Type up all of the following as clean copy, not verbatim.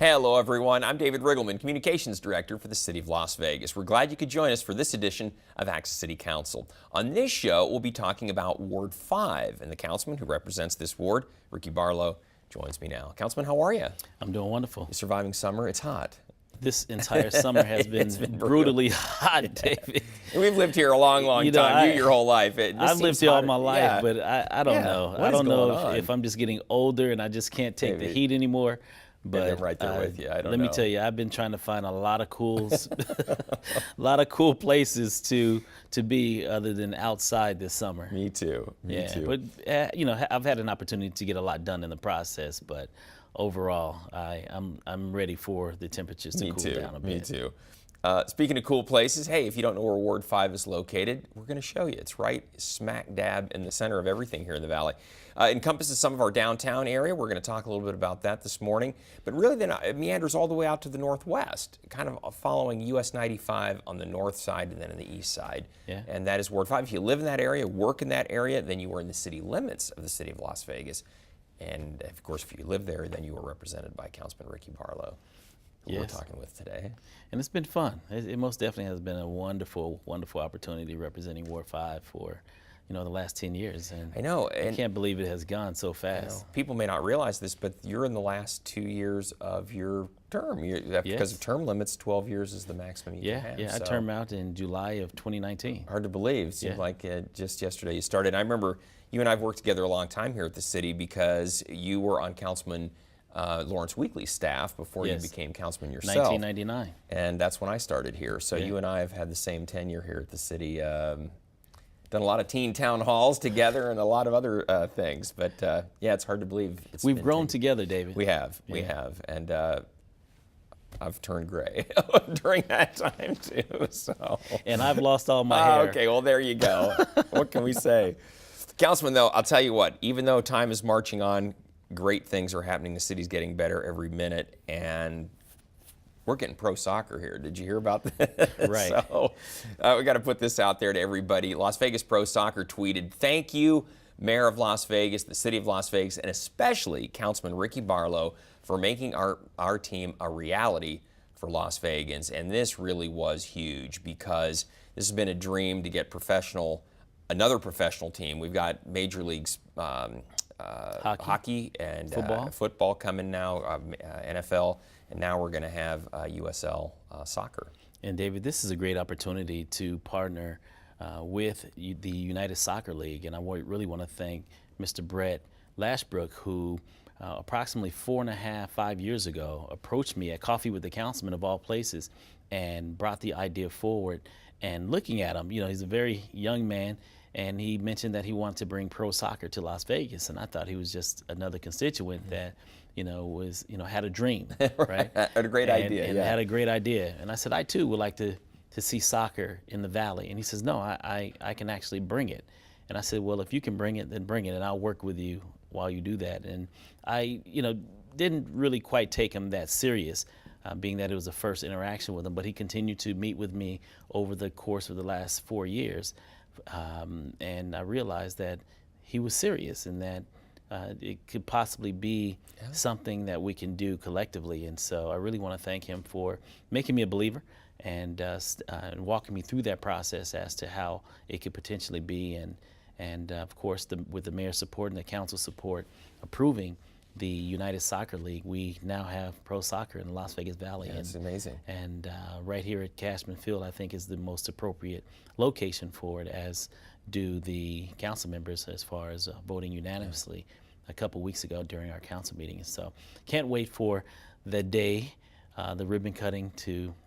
Hello, everyone. I'm David Riggleman, Communications Director for the City of Las Vegas. We're glad you could join us for this edition of Access City Council. On this show, we'll be talking about Ward 5, and the councilman who represents this ward, Ricki Barlow, joins me now. Councilman, how are you? I'm doing wonderful. You surviving summer? It's hot. This entire summer has been brutally hot, David. We've lived here a long, long time. You your whole life. I've lived here all my life, yeah. but I don't know. I don't know if I'm just getting older and I just can't take the heat anymore. But I'm right there with you. I don't know. Let me tell you, I've been trying to find a lot of a lot of cool places to be other than outside this summer. Me too. Me too. But you know, I've had an opportunity to get a lot done in the process, but overall, I'm ready for the temperatures to cool down a bit. Me too. Speaking of cool places, hey, if you don't know where Ward 5 is located, we're going to show you. It's right smack dab in the center of everything here in the Valley. It encompasses some of our downtown area. We're going to talk a little bit about that this morning. But really, then it meanders all the way out to the northwest, kind of following US 95 on the north side and then on the east side. Yeah. And that is Ward 5. If you live in that area, work in that area, then you are in the city limits of the city of Las Vegas. And, of course, if you live there, then you are represented by Councilman Ricki Barlow, who we're talking with today. And it's been fun. It most definitely has been a wonderful, wonderful opportunity representing Ward 5 for, you know, the last 10 years. And I know. I can't believe it has gone so fast. People may not realize this, but you're in the last 2 years of your term. Because of term limits, 12 years is the maximum you can have. Yeah, so. I term out in July of 2019. Hard to believe. It seemed like just yesterday you started. I remember you and I have worked together a long time here at the city because you were on Councilman Lawrence Weekly's staff before you became councilman yourself. 1999. And that's when I started here. So you and I have had the same tenure here at the city. Done a lot of teen town halls together and a lot of other things. But yeah, it's hard to believe. We've grown together, David. We have. We have. And I've turned gray during that time too. So. And I've lost all my hair. Okay, well there you go. What can we say? Councilman, though, I'll tell you what, even though time is marching on, great things are happening. The city's getting better every minute, and we're getting pro soccer here. Did you hear about this? Right. So we got to put this out there to everybody. Las Vegas Pro Soccer tweeted, "Thank you, Mayor of Las Vegas, the City of Las Vegas, and especially Councilman Ricki Barlow for making our team a reality for Las Vegans." And this really was huge because this has been a dream to get another professional team. We've got Major Leagues hockey and football coming now, NFL, and now we're going to have USL soccer. And David, this is a great opportunity to partner with the United Soccer League, and I really want to thank Mr. Brett Lashbrook, who approximately 5 years ago approached me at Coffee with the Councilman of all places and brought the idea forward. And looking at him, you know, he's a very young man, and he mentioned that he wanted to bring pro soccer to Las Vegas, and I thought he was just another constituent that, you know, had a dream, right? Had a great idea, and had a great idea. And I said, I too would like to see soccer in the Valley. And he says, no, I can actually bring it. And I said, well, if you can bring it, then bring it, and I'll work with you while you do that. And I, didn't really quite take him that serious, being that it was the first interaction with him, but he continued to meet with me over the course of the last 4 years. And I realized that he was serious and that it could possibly be something that we can do collectively. And so I really want to thank him for making me a believer and walking me through that process as to how it could potentially be. And of course, with the mayor's support and the council's support, approving the United Soccer League, we now have pro soccer in the Las Vegas Valley. Yeah, it's amazing. And right here at Cashman Field, I think is the most appropriate location for it, as do the council members as far as voting unanimously a couple weeks ago during our council meeting. So can't wait for the day, the ribbon cutting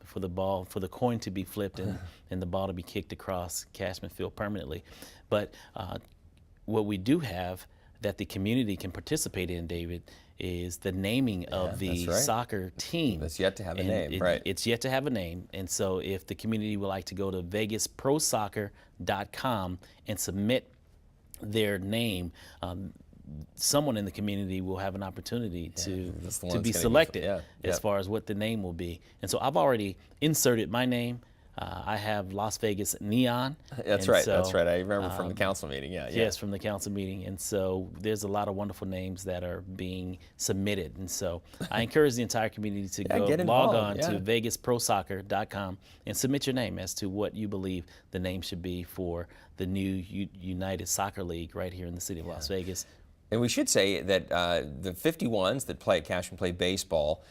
for the coin to be flipped and the ball to be kicked across Cashman Field permanently. But what we do have that the community can participate in, David, is the naming of the soccer team. It's yet to have a name, right? It's yet to have a name. And so if the community would like to go to vegasprosoccer.com and submit their name, someone in the community will have an opportunity to be selected as far as what the name will be. And so I've already inserted my name. I have Las Vegas neon. That's and right. so, That's right. I remember from the council meeting. Yeah, yeah. Yes, from the council meeting. And so there's a lot of wonderful names that are being submitted. And so I encourage the entire community to Yeah, go get log involved, on yeah. to vegasprosoccer.com and submit your name as to what you believe the name should be for the new United Soccer League right here in the city of Las Vegas. And we should say that the 51s that play at Cashman play baseball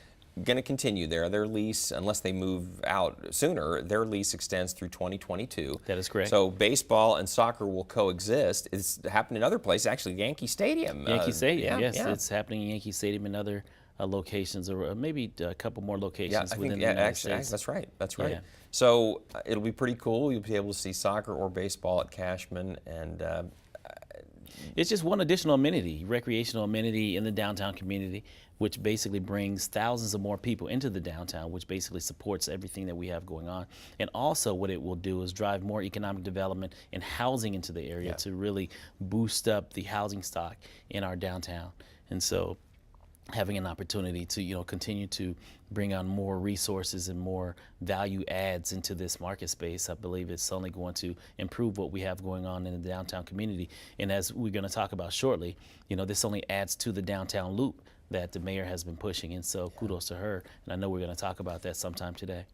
going to continue there. Their lease, unless they move out sooner, their lease extends through 2022. That is correct. So baseball and soccer will coexist. It's happened in other places, actually Yankee Stadium. Yankee Stadium, yeah, yes. yeah. It's happening in Yankee Stadium and other locations, or maybe a couple more locations Yeah, I within think, the United actually, States. that's right. That's right. Yeah. So it'll be pretty cool. You'll be able to see soccer or baseball at Cashman, and It's just one additional amenity, recreational amenity in the downtown community, which basically brings thousands of more people into the downtown, which basically supports everything that we have going on. And also what it will do is drive more economic development and housing into the area to really boost up the housing stock in our downtown. And so having an opportunity to continue to bring on more resources and more value adds into this market space, I believe it's only going to improve what we have going on in the downtown community. And as we're going to talk about shortly, this only adds to the downtown loop that the mayor has been pushing, and so kudos to her. And I know we're going to talk about that sometime today.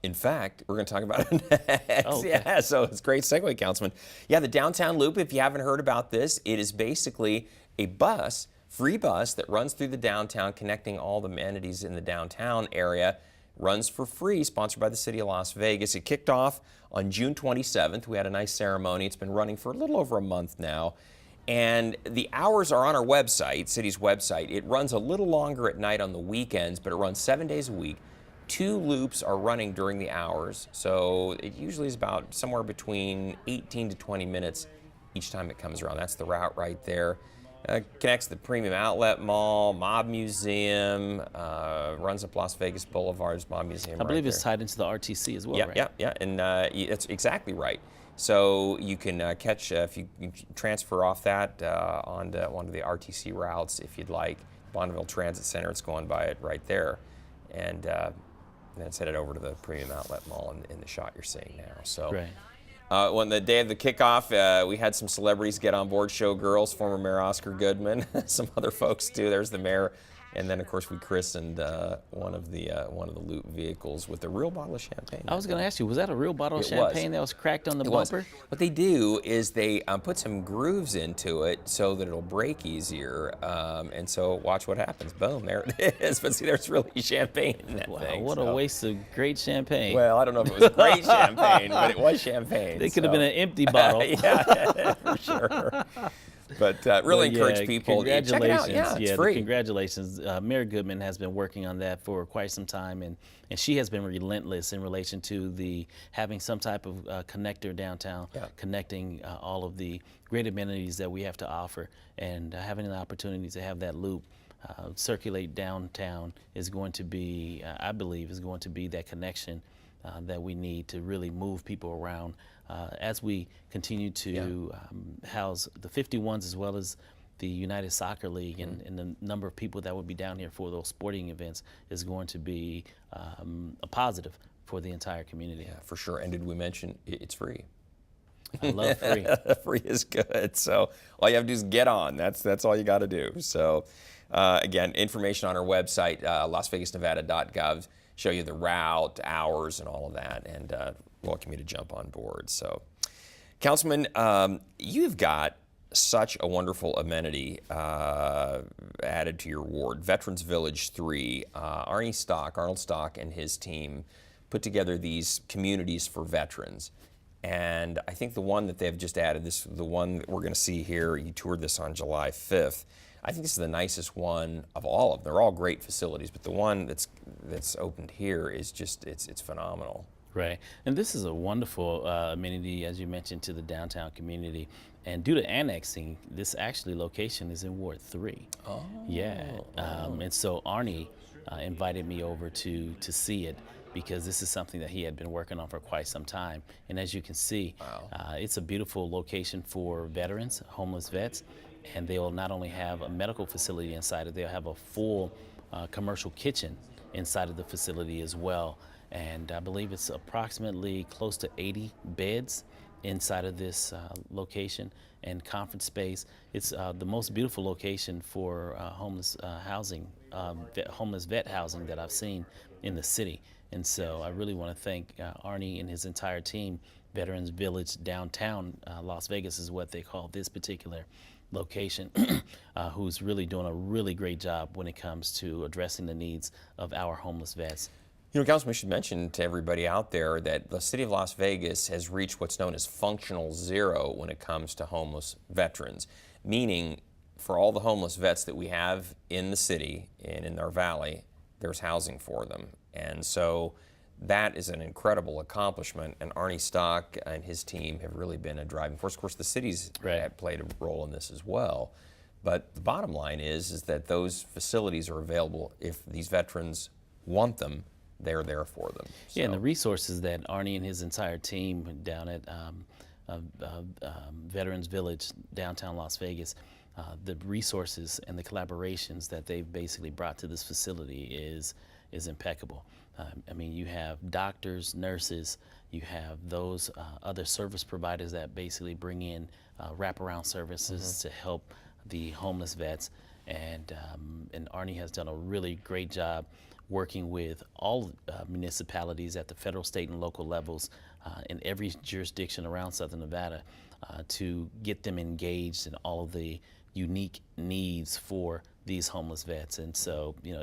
in fact, we're going to talk about it next. Oh, okay. Yeah, so it's a great segue, Councilman. Yeah, the downtown loop, if you haven't heard about this, it is basically a free bus that runs through the downtown, connecting all the amenities in the downtown area. Runs for free, sponsored by the city of Las Vegas. It kicked off on June 27th. We had a nice ceremony. It's been running for a little over a month now. And the hours are on our website, city's website. It runs a little longer at night on the weekends, but it runs 7 days a week. 2 loops are running during the hours, so it usually is about somewhere between 18 to 20 minutes each time it comes around. That's the route right there. Connects the Premium Outlet Mall, Mob Museum, runs up Las Vegas Boulevard's Mob Museum. I believe right it's tied into the RTC as well, yeah, right? Yeah, and that's exactly right. So you can catch, if you transfer off that onto one of the RTC routes if you'd like. Bonneville Transit Center, it's going by it right there. And then it's headed over to the Premium Outlet Mall in the shot you're seeing now. So. Right. When the day of the kickoff, we had some celebrities get on board, showgirls, former Mayor Oscar Goodman, some other folks too. There's the mayor, and then of course we christened one of the loop vehicles with a real bottle of champagne. I was going to ask you, was that a real bottle of It was. champagne that was cracked on the It was. bumper? What they do is they put some grooves into it so that it'll break easier, and so watch what happens. Boom, there it is. But see, there's really champagne in that Wow, thing. what so. a waste of great champagne. Well, I don't know if it was great champagne, but it was champagne. It could have been an empty bottle. Yeah, for sure. But really encourage people to check it out. Yeah, it's free. Congratulations. Mayor Goodman has been working on that for quite some time, and she has been relentless in relation to having some type of connector downtown, connecting all of the great amenities that we have to offer, and having an opportunity to have that loop circulate downtown is going to be, I believe, is going to be that connection that we need to really move people around as we continue to house the 51s as well as the United Soccer League, and the number of people that would be down here for those sporting events is going to be a positive for the entire community. Yeah, for sure. And did we mention it's free? I love free. Free is good. So all you have to do is get on. That's all you got to do. So again, information on our website, lasvegasnevada.gov, show you the route, hours, and all of that, and welcome you to jump on board. So, Councilman, you've got such a wonderful amenity added to your ward. Veterans Village 3, Arnold Stock and his team put together these communities for veterans. And I think the one that they've just added, the one that we're going to see here, you toured this on July 5th. I think this is the nicest one of all of them. They're all great facilities, but the one that's opened here is just, it's phenomenal. Right, and this is a wonderful amenity, as you mentioned, to the downtown community. And due to annexing, this actually location is in Ward 3. Oh. Yeah, and so Arnie invited me over to see it, because this is something that he had been working on for quite some time. And as you can see, it's a beautiful location for veterans, homeless vets, and they'll not only have a medical facility inside it, they'll have a full commercial kitchen inside of the facility as well. and I believe it's approximately close to 80 beds inside of this location and conference space. It's the most beautiful location for homeless housing, homeless vet housing that I've seen in the city. And so I really want to thank Arnie and his entire team. Veterans Village downtown Las Vegas is what they call this particular location, who's really doing a really great job when it comes to addressing the needs of our homeless vets. You know, Councilman, we should mention to everybody out there that the city of Las Vegas has reached what's known as functional zero when it comes to homeless veterans, meaning for all the homeless vets that we have in the city and in our valley, there's housing for them. And so that is an incredible accomplishment, and Arnie Stock and his team have really been a driving force. Of course, the city's played a role in this as well. But the bottom line is that those facilities are available if these veterans want them. They're there for them. So. Yeah, and the resources that Arnie and his entire team down at Veterans Village, downtown Las Vegas, the resources and the collaborations that they've basically brought to this facility is impeccable. I mean, you have doctors, nurses, you have those other service providers that basically bring in wraparound services to help the homeless vets, and Arnie has done a really great job working with all municipalities at the federal, state, and local levels in every jurisdiction around Southern Nevada to get them engaged in all of the unique needs for these homeless vets. And so, you know,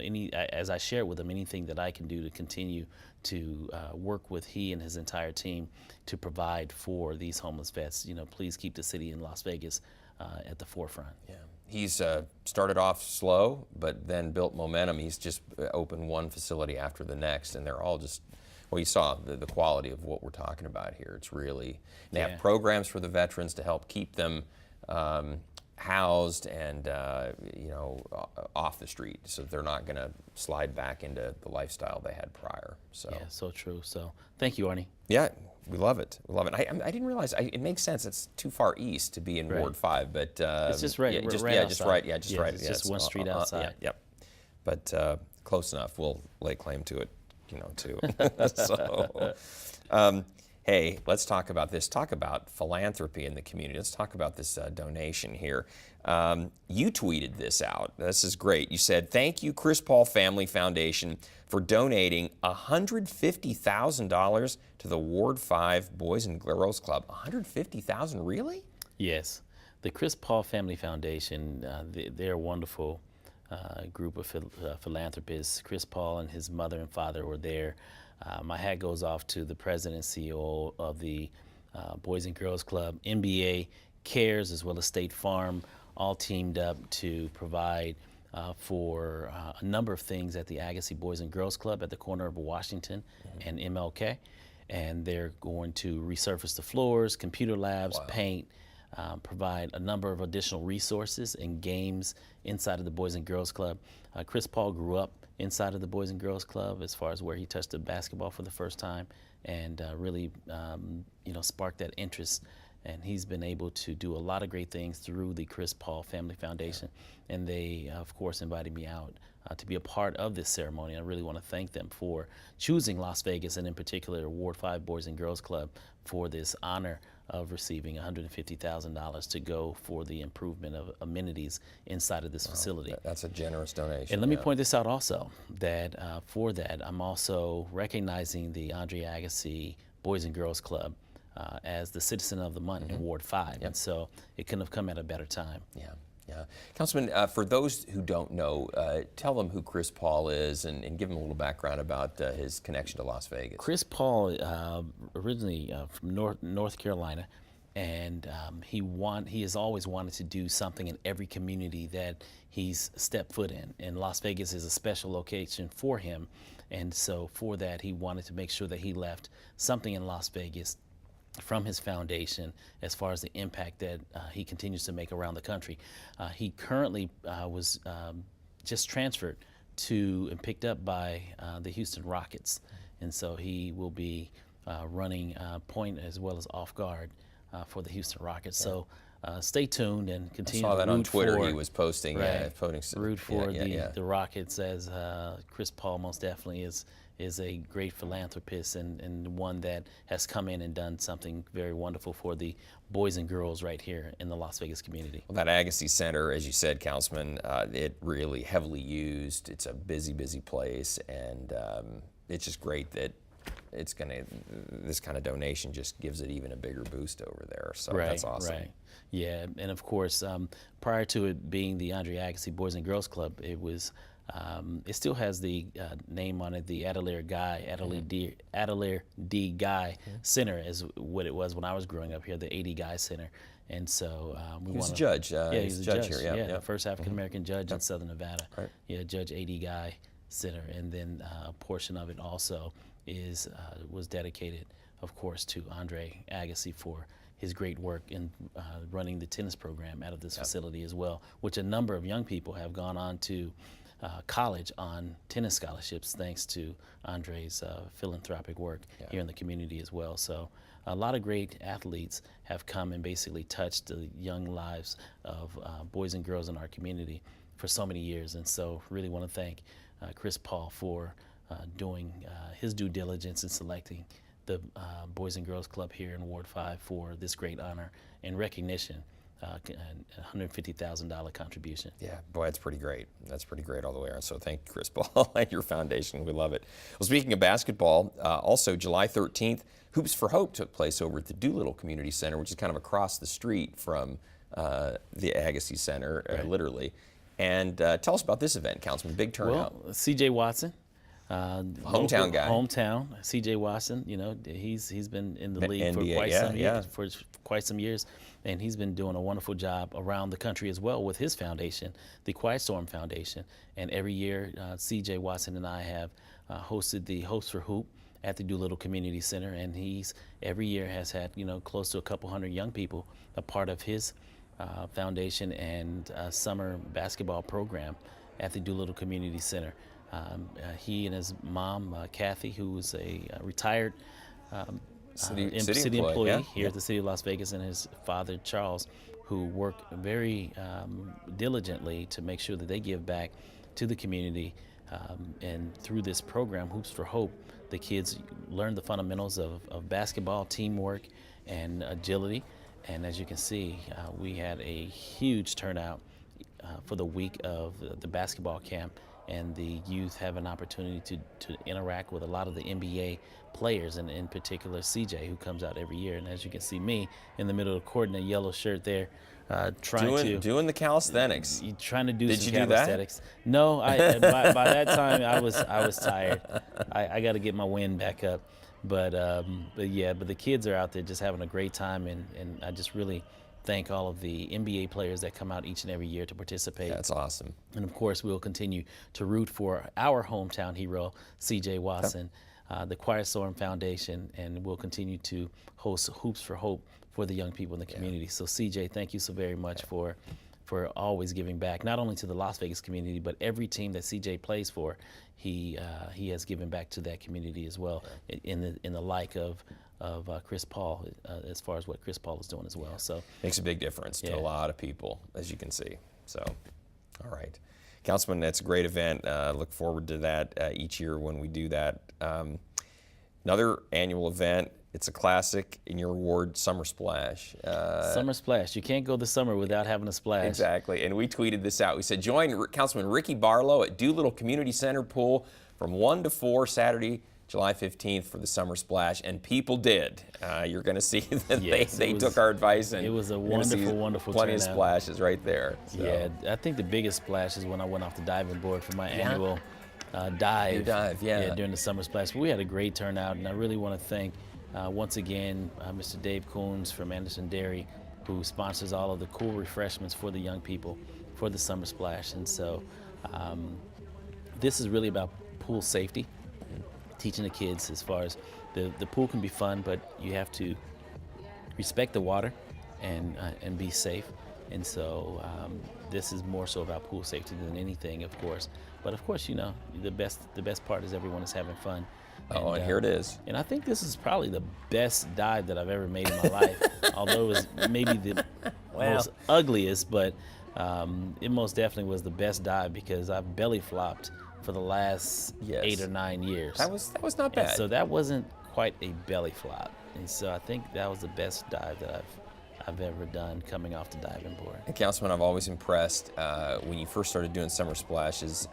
as I shared with them, anything that I can do to continue to work with he and his entire team to provide for these homeless vets, you know, please keep the city in Las Vegas at the forefront. Yeah. He's started off slow, but then built momentum. He's just opened one facility after the next, and they're all just, well, you saw the quality of what we're talking about here. It's really, they have programs for the veterans to help keep them housed and, you know, off the street, so they're not going to slide back into the lifestyle they had prior. So. Yeah, so true. So thank you, Arnie. Yeah, we love it. We love it. I didn't realize it makes sense. It's too far east to be in Ward 5, but it's just right. Yeah, We're just right yeah, outside. just right. Yeah, just yeah, right. It's yeah, just one street outside. Yep. But close enough. We'll lay claim to it, you know, too. So, hey, let's talk about this. Talk about philanthropy in the community. Let's talk about this donation here. You tweeted this out. This is great. You said, "Thank you, Chris Paul Family Foundation, for donating $150,000 to the Ward 5 Boys and Girls Club." $150,000, really? Yes. The Chris Paul Family Foundation, they're a wonderful group of philanthropists. Chris Paul and his mother and father were there. My hat goes off to the president and CEO of the Boys and Girls Club. NBA Cares, as well as State Farm, all teamed up to provide for a number of things at the Agassiz Boys and Girls Club at the corner of Washington and MLK. And they're going to resurface the floors, computer labs, paint, provide a number of additional resources and games inside of the Boys and Girls Club. Chris Paul grew up inside of the Boys and Girls Club as far as where he touched the basketball for the first time, and really you know, sparked that interest. And he's been able to do a lot of great things through the Chris Paul Family Foundation. And they, of course, invited me out to be a part of this ceremony. I really want to thank them for choosing Las Vegas, and in particular Ward 5 Boys and Girls Club, for this honor of receiving $150,000 to go for the improvement of amenities inside of this facility. That's a generous donation. And let me point this out also, that for that, I'm also recognizing the Andre Agassi Boys and Girls Club as the Citizen of the Month in Ward 5. And so it couldn't have come at a better time. Yeah. Councilman, for those who don't know, tell them who Chris Paul is and give them a little background about his connection to Las Vegas. Chris Paul, originally from North Carolina, and he has always wanted to do something in every community that he's stepped foot in. And Las Vegas is a special location for him. And so for that, he wanted to make sure that he left something in Las Vegas from his foundation as far as the impact that he continues to make around the country. He currently was just transferred to and picked up by the Houston Rockets. And so he will be running point as well as off guard for the Houston Rockets. So stay tuned and I continue saw to that root on Twitter. for, He was posting, root for yeah. the Rockets, as Chris Paul most definitely is a great philanthropist and one that has come in and done something very wonderful for the boys and girls right here in the Las Vegas community. Well, that Agassi Center, as you said, Councilman, it really heavily used. It's a busy place, and it's just great that it's this kind of donation just gives it even a bigger boost over there. So that's awesome. Right. Yeah, and of course, prior to it being the Andre Agassi Boys and Girls Club, it was. It still has the name on it, the Adelaire D. Guy Center, is what it was when I was growing up here, the AD Guy Center. And so He was a judge. Yeah, he's a judge judge here. the first African American judge in Southern Nevada. Right. Yeah, Judge AD Guy Center, and then a portion of it also was dedicated, of course, to Andre Agassi for his great work in running the tennis program out of this facility as well, which a number of young people have gone on to college on tennis scholarships thanks to Andre's philanthropic work here in the community as well. So a lot of great athletes have come and basically touched the young lives of boys and girls in our community for so many years. And so really want to thank Chris Paul for doing his due diligence in selecting the Boys and Girls Club here in Ward 5 for this great honor and recognition. $150,000 contribution. Yeah, boy, that's pretty great. That's pretty great all the way around. So thank you, Chris Paul, and your foundation. We love it. Well, speaking of basketball, also July 13th, Hoops for Hope took place over at the Doolittle Community Center, which is kind of across the street from the Agassi Center, literally. And tell us about this event, Councilman. Big turnout. Well, C.J. Watson. Hometown guy. Hometown, C.J. Watson. You know, he's been in the league NBA, for quite some years, and he's been doing a wonderful job around the country as well with his foundation, the Quiet Storm Foundation. And every year, C.J. Watson and I have hosted the Hopes for Hoop at the Doolittle Community Center, and he's every year has had close to a couple hundred young people a part of his foundation and summer basketball program at the Doolittle Community Center. He and his mom, Kathy, who was a retired city employee here at the city of Las Vegas, and his father, Charles, who work very diligently to make sure that they give back to the community. And through this program, Hoops for Hope, the kids learn the fundamentals of basketball, teamwork, and agility. And as you can see, we had a huge turnout for the week of the basketball camp, and the youth have an opportunity to interact with a lot of the NBA players, and in particular CJ, who comes out every year. And as you can see me in the middle of the court in a yellow shirt there, doing the calisthenics. Trying to do Did some you do calisthenics. that? No, by that time I was tired. I got to get my wind back up. But the kids are out there just having a great time, and I just really thank all of the NBA players that come out each and every year to participate. That's awesome. And of course, we'll continue to root for our hometown hero, C.J. Watson, the Quiet Storm Foundation, and we'll continue to host Hoops for Hope for the young people in the community. So C.J., thank you so very much for always giving back, not only to the Las Vegas community, but every team that C.J. plays for, he has given back to that community as well, in the like of Chris Paul, as far as what Chris Paul is doing as well. So makes a big difference to a lot of people, as you can see. So, all right, Councilman, that's a great event. Look forward to that each year when we do that. Another annual event. It's a classic in your ward, Summer Splash. Summer Splash. You can't go the summer without having a splash. Exactly. And we tweeted this out. We said, join Councilman Ricki Barlow at Doolittle Community Center pool from 1 to 4 Saturday, July 15th for the Summer Splash. And people did. You're going to see that they took our advice. And it was a wonderful plenty turnout. of splashes right there. So. Yeah, I think the biggest splash is when I went off the diving board for my annual dive. During the Summer Splash. But we had a great turnout, and I really want to thank once again, Mr. Dave Coons from Anderson Dairy, who sponsors all of the cool refreshments for the young people for the Summer Splash. And so this is really about pool safety, teaching the kids as far as the pool can be fun, but you have to respect the water and be safe. And so this is more so about pool safety than anything, of course. But of course, the best part is everyone is having fun. And here it is. And I think this is probably the best dive that I've ever made in my life. Although it was maybe most ugliest, but it most definitely was the best dive because I've belly flopped for the last Yes. 8 or 9 years. That was not bad. And so that wasn't quite a belly flop. And so I think that was the best dive that I've ever done coming off the diving board. And Councilman, I've always impressed when you first started doing summer splashes.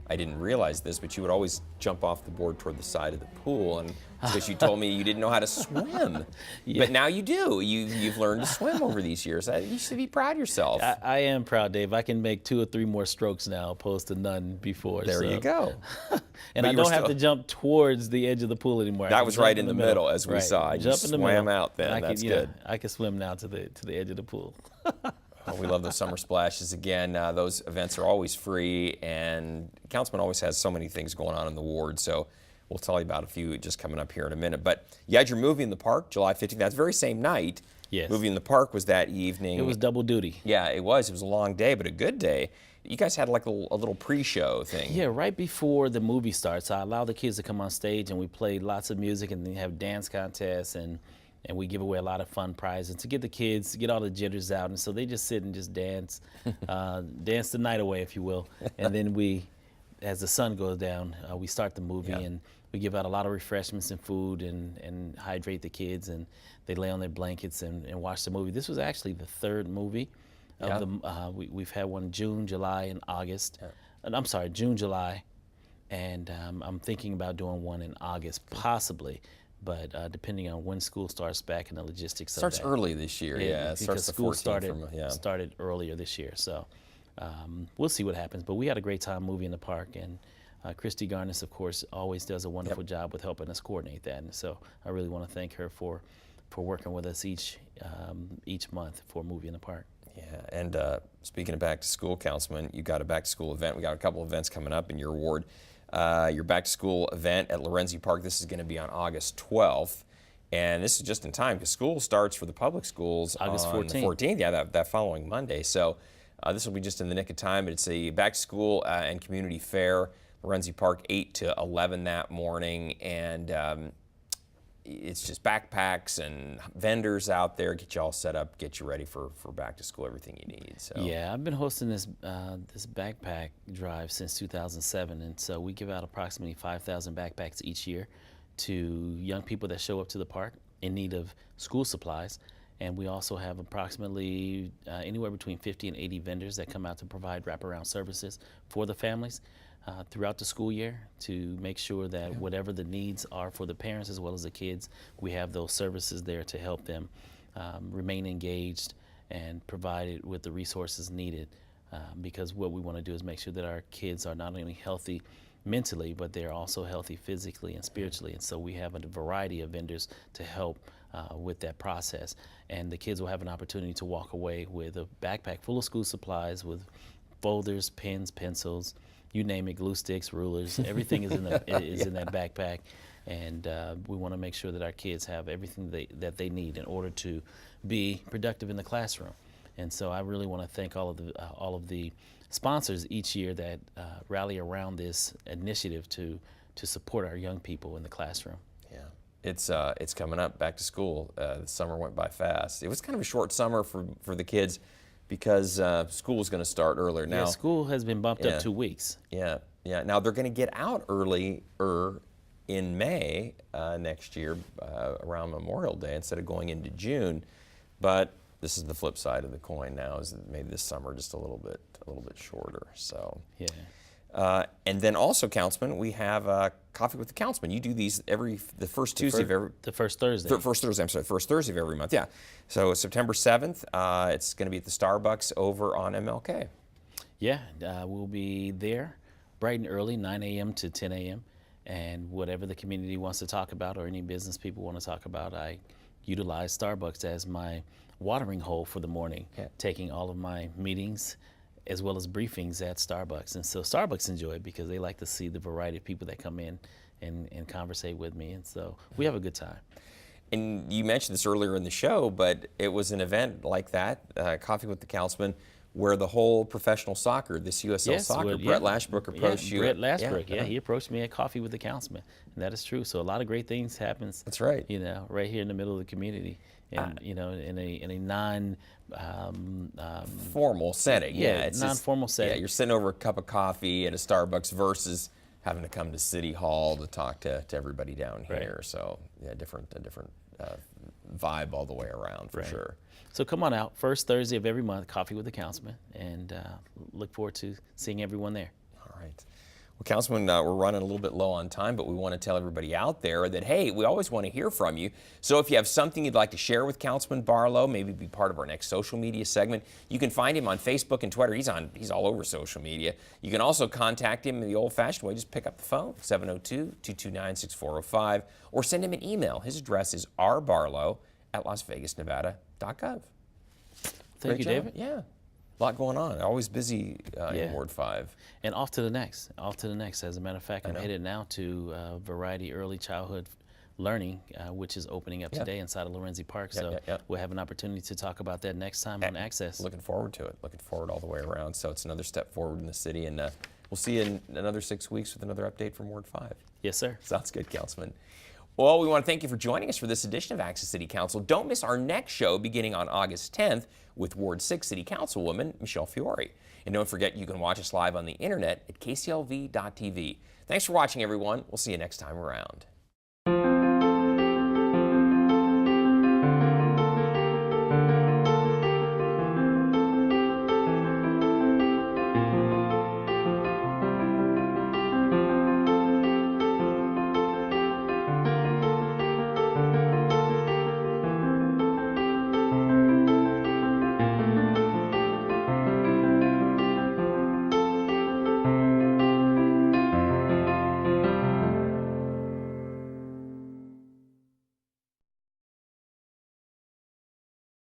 I didn't realize this, but you would always jump off the board toward the side of the pool, and because you told me you didn't know how to swim. Yeah. But now you do. You've learned to swim over these years. You should be proud of yourself. I am proud, Dave. I can make 2 or 3 more strokes now, opposed to none before. There you go. And But I you were don't have still- to jump towards the edge of the pool anymore. I That can was jump right in the middle, as we Right. saw. You Jump in the swam middle. out then. I That's can, good. I can swim now to the edge of the pool. Oh, we love those summer splashes. Again, those events are always free, and Councilman always has so many things going on in the ward, so we'll tell you about a few just coming up here in a minute. But you had your movie in the park, July 15th. That's the very same night. Yes. Movie in the park was that evening. It was double duty. Yeah, it was. It was a long day, but a good day. You guys had like a little pre-show thing. Yeah, right before the movie starts, I allow the kids to come on stage, and we play lots of music, and then have dance contests, and we give away a lot of fun prizes to get the kids, get all the jitters out, and so they just sit and just dance, dance the night away, if you will. And then as the sun goes down, we start the movie, Yeah. and we give out a lot of refreshments and food, and hydrate the kids, and they lay on their blankets and watch the movie. This was actually the 3rd movie. Yeah. We've had one June, July, and August. And I'm sorry, June, July, and I'm thinking about doing one in August, possibly, but depending on when school starts back and the logistics Starts of that. early this year, yeah. It because starts the school 14th started earlier this year, so we'll see what happens. But we had a great time movie in the park, and Christy Garnis, of course, always does a wonderful job with helping us coordinate that, and so I really want to thank her for working with us each month for Movie in the Park. Yeah, and speaking of back to school, Councilman, you got a back to school event. We got a couple events coming up in your ward. Your back to school event at Lorenzi Park, this is going to be on August 12th. And this is just in time because school starts for the public schools August on 14th. the 14th, yeah, that following Monday. So this will be just in the nick of time, but it's a back to school and community fair, Lorenzi Park, 8 to 11 that morning. And it's just backpacks and vendors out there, get you all set up, get you ready for back to school, everything you need. So Yeah, I've been hosting this backpack drive since 2007, and so we give out approximately 5,000 backpacks each year to young people that show up to the park in need of school supplies. And we also have approximately anywhere between 50 and 80 vendors that come out to provide wraparound services for the families throughout the school year to make sure that whatever the needs are for the parents as well as the kids, we have those services there to help them remain engaged and provided with the resources needed, because what we want to do is make sure that our kids are not only healthy mentally, but they're also healthy physically and spiritually. And so we have a variety of vendors to help with that process. And the kids will have an opportunity to walk away with a backpack full of school supplies with folders, pens, pencils, you name it, glue sticks, rulers, everything is in that backpack. And we want to make sure that our kids have everything that they need in order to be productive in the classroom. And so I really want to thank all of the sponsors each year that rally around this initiative to support our young people in the classroom. Yeah, it's coming up, back to school. The summer went by fast. It was kind of a short summer for the kids because school was going to start earlier now. Yeah, school has been bumped up 2 weeks. Yeah. Now they're going to get out earlier in May next year around Memorial Day instead of going into June. But this is the flip side of the coin now, is that maybe this summer just a little bit shorter. So Yeah. And then also, Councilman, we have Coffee with the Councilman. You do these the first Tuesday of every The first Thursday. first Thursday of every month. Yeah. So September 7th, it's going to be at the Starbucks over on MLK. Yeah, we'll be there bright and early, 9 a.m. to 10 a.m. And whatever the community wants to talk about or any business people want to talk about, I utilize Starbucks as my watering hole for the morning, taking all of my meetings as well as briefings at Starbucks. And so Starbucks enjoy it because they like to see the variety of people that come in and conversate with me. And so we have a good time. And you mentioned this earlier in the show, but it was an event like that, Coffee with the Councilman, Right. where the whole professional soccer, this USL Yes, soccer, well, Brett yeah. Lashbrook approached you. Brett Lashbrook, he approached me at Coffee with the Councilman, and that is true. So a lot of great things happens. That's right. Right here in the middle of the community, and in a non Formal setting. It's non-formal setting. Yeah, you're sitting over a cup of coffee at a Starbucks versus having to come to City Hall to talk to everybody down here. Right. So yeah, a different vibe all the way around for sure. So come on out, first Thursday of every month, Coffee with the Councilman, and look forward to seeing everyone there. All right. Well, Councilman, we're running a little bit low on time, but we want to tell everybody out there that, hey, we always want to hear from you. So if you have something you'd like to share with Councilman Barlow, maybe be part of our next social media segment, you can find him on Facebook and Twitter. He's all over social media. You can also contact him the old-fashioned way. Just pick up the phone, 702-229-6405, or send him an email. His address is rbarlow@lasvegasnevada.gov. Thank you, David. Yeah. A lot going on. Always busy in Ward 5. And off to the next. As a matter of fact, I'm headed now to Variety Early Childhood Learning, which is opening up today inside of Lorenzi Park. So we'll have an opportunity to talk about that next time on Access. Looking forward to it. Looking forward all the way around. So it's another step forward in the city. And we'll see you in another 6 weeks with another update from Ward 5. Yes, sir. Sounds good, Councilman. Well, we want to thank you for joining us for this edition of Access City Council. Don't miss our next show beginning on August 10th with Ward 6 City Councilwoman Michelle Fiore. And don't forget, you can watch us live on the internet at kclv.tv. Thanks for watching, everyone. We'll see you next time around.